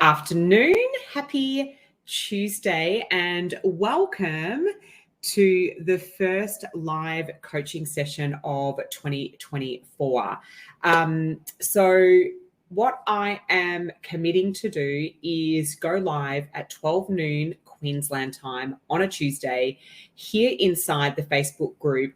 afternoon, happy Tuesday, and welcome to the first live coaching session of 2024. So what I am committing to do is go live at 12 noon Queensland time on a Tuesday here inside the Facebook group,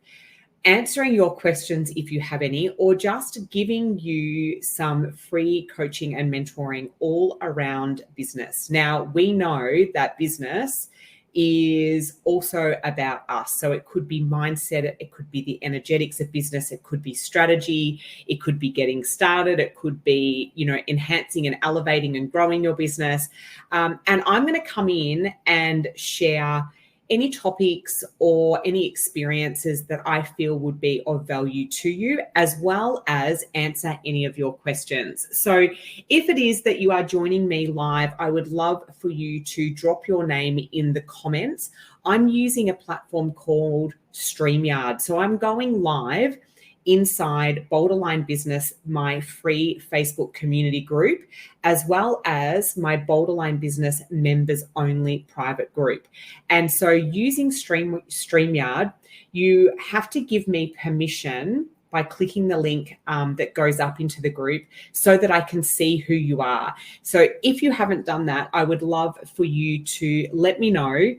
answering your questions if you have any, or just giving you some free coaching and mentoring all around business. Now, we know that business is also about us. So it could be mindset, it could be the energetics of business, it could be strategy, it could be getting started, it could be, enhancing and elevating and growing your business. And I'm going to come in and share any topics or any experiences that I feel would be of value to you, as well as answer any of your questions. So if it is that you are joining me live, I would love for you to drop your name in the comments. I'm using a platform called StreamYard. So I'm going live inside Bold Aligned Business, my free Facebook community group, as well as my Bold Aligned Business members only private group. And so using StreamYard, you have to give me permission by clicking the link that goes up into the group so that I can see who you are. So if you haven't done that, I would love for you to let me know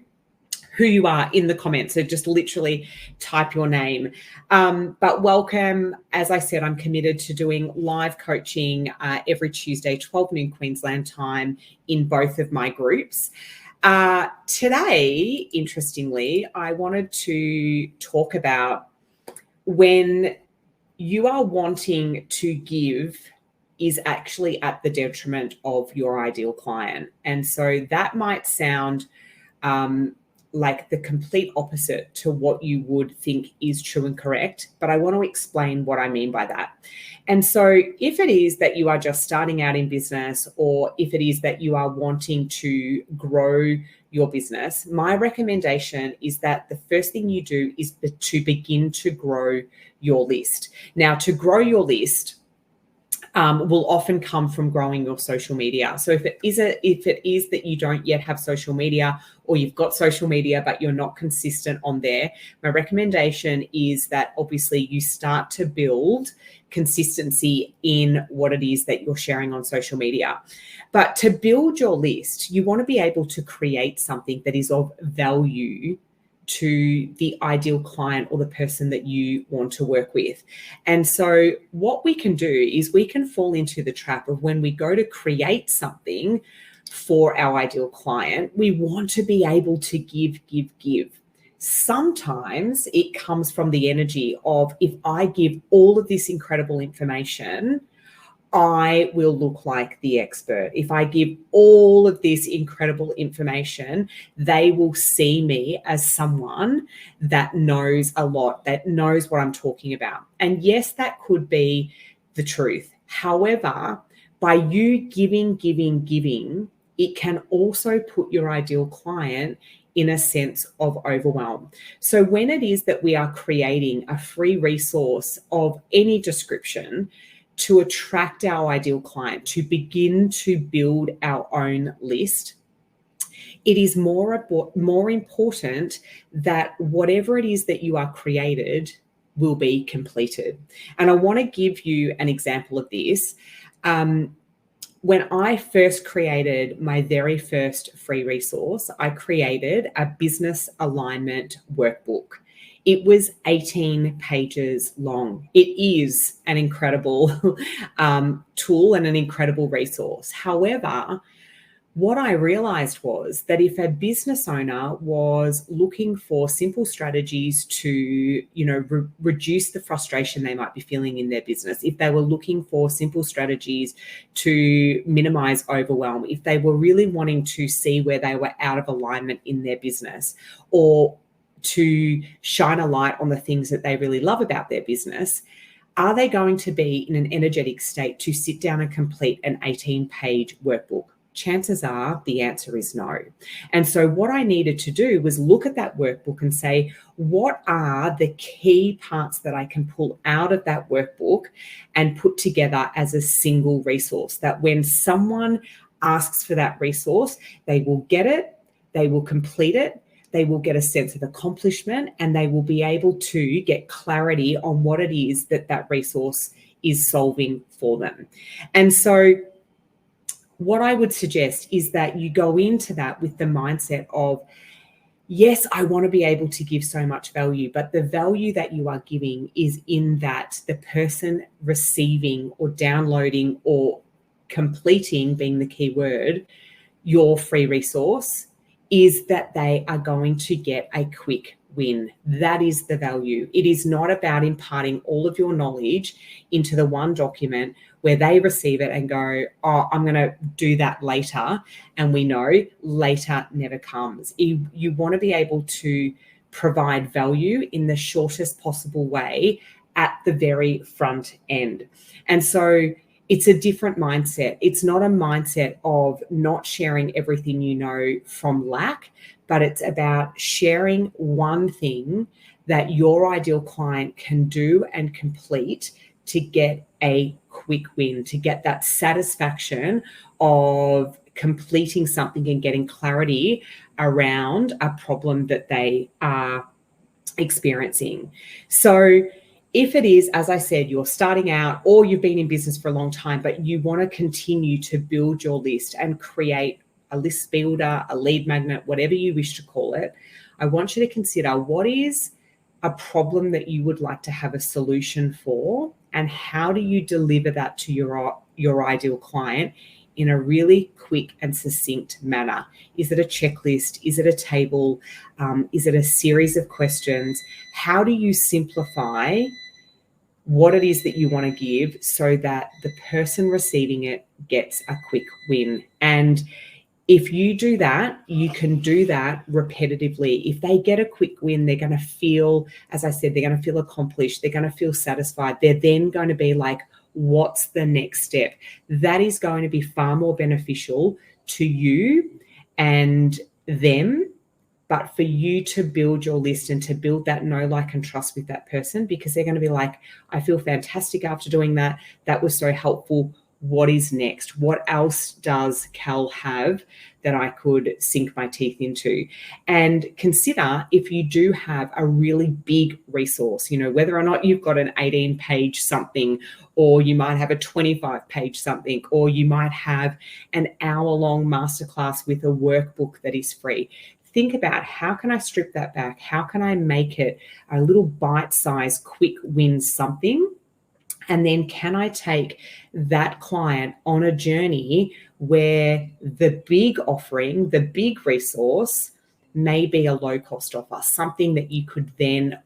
who you are in the comments. So just literally type your name. But welcome. As I said, I'm committed to doing live coaching every Tuesday, 12 noon Queensland time in both of my groups. Today, interestingly, I wanted to talk about when you are wanting to give is actually at the detriment of your ideal client. And so that might sound like the complete opposite to what you would think is true and correct, but I want to explain what I mean by that. And so if it is that you are just starting out in business, or if it is that you are wanting to grow your business, my recommendation is that the first thing you do is to begin to grow your list. Now, to grow your list will often come from growing your social media. So if it is that you don't yet have social media, or you've got social media but you're not consistent on there, my recommendation is that obviously you start to build consistency in what it is that you're sharing on social media. But to build your list, you want to be able to create something that is of value to the ideal client or the person that you want to work with. And so what we can do is we can fall into the trap of when we go to create something for our ideal client, we want to be able to give. Sometimes it comes from the energy of, if I give all of this incredible information, I will look like the expert. If I give all of this incredible information, they will see me as someone that knows a lot, that knows what I'm talking about. And yes, that could be the truth. However, by you giving, it can also put your ideal client in a sense of overwhelm. So when it is that we are creating a free resource of any description to attract our ideal client, to begin to build our own list, it is more important that whatever it is that you are created will be completed. And I want to give you an example of this. When I first created my very first free resource, I created a business alignment workbook. It was 18 pages long. It is an incredible tool and an incredible resource. However, what I realized was that if a business owner was looking for simple strategies to, reduce the frustration they might be feeling in their business, if they were looking for simple strategies to minimize overwhelm, if they were really wanting to see where they were out of alignment in their business, or to shine a light on the things that they really love about their business, are they going to be in an energetic state to sit down and complete an 18-page workbook? Chances are the answer is no. And so what I needed to do was look at that workbook and say, what are the key parts that I can pull out of that workbook and put together as a single resource, that when someone asks for that resource, they will get it, they will complete it, they will get a sense of accomplishment, and they will be able to get clarity on what it is that that resource is solving for them. And so what I would suggest is that you go into that with the mindset of, yes, I want to be able to give so much value, but the value that you are giving is in that the person receiving or downloading or completing, being the key word, your free resource, is that they are going to get a quick win. That is the value. It is not about imparting all of your knowledge into the one document where they receive it and go, oh, I'm going to do that later. And we know later never comes. You want to be able to provide value in the shortest possible way at the very front end. And so it's a different mindset. It's not a mindset of not sharing everything you know from lack, but it's about sharing one thing that your ideal client can do and complete to get a quick win, to get that satisfaction of completing something and getting clarity around a problem that they are experiencing. So if it is, as I said, you're starting out or you've been in business for a long time, but you want to continue to build your list and create a list builder, a lead magnet, whatever you wish to call it, I want you to consider what is a problem that you would like to have a solution for, and how do you deliver that to your ideal client in a really quick and succinct manner. Is it a checklist? Is it a table? Is it a series of questions? How do you simplify what it is that you want to give so that the person receiving it gets a quick win? And if you do that, you can do that repetitively. If they get a quick win, they're going to feel, as I said, they're going to feel accomplished. They're going to feel satisfied. They're then going to be like, what's the next step? That is going to be far more beneficial to you and them, but for you to build your list and to build that know, like, and trust with that person, because they're going to be like, I feel fantastic after doing that. That was so helpful. What is next? What else does Kell have that I could sink my teeth into? And consider if you do have a really big resource, whether or not you've got an 18-page something, or you might have a 25-page something, or you might have an hour-long masterclass with a workbook that is free. Think about, how can I strip that back? How can I make it a little bite-sized, quick win something? And then can I take that client on a journey where the big offering, the big resource may be a low-cost offer, something that you could then,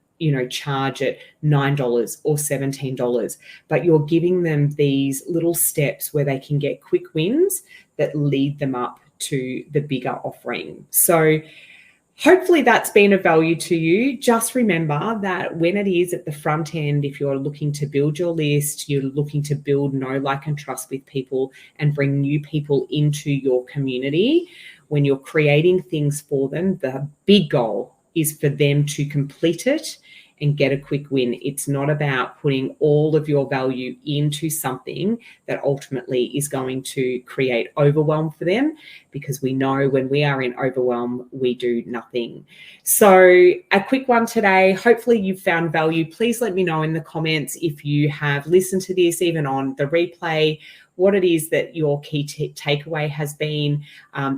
charge at $9 or $17, but you're giving them these little steps where they can get quick wins that lead them up to the bigger offering. So hopefully that's been of value to you. Just remember that when it is at the front end, if you're looking to build your list, you're looking to build know, like, and trust with people and bring new people into your community, when you're creating things for them, the big goal is for them to complete it and get a quick win. It's not about putting all of your value into something that ultimately is going to create overwhelm for them, because we know when we are in overwhelm, we do nothing. So a quick one today. Hopefully you've found value. Please let me know in the comments if you have listened to this, even on the replay, what it is that your key takeaway has been,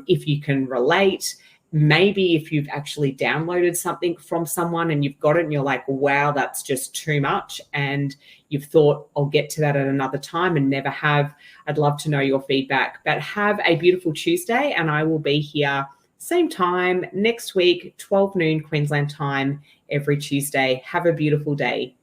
if you can relate. Maybe if you've actually downloaded something from someone and you've got it and you're like, wow, that's just too much, and you've thought, I'll get to that at another time and never have. I'd love to know your feedback. But have a beautiful Tuesday, and I will be here same time next week, 12 noon Queensland time, every Tuesday. Have a beautiful day.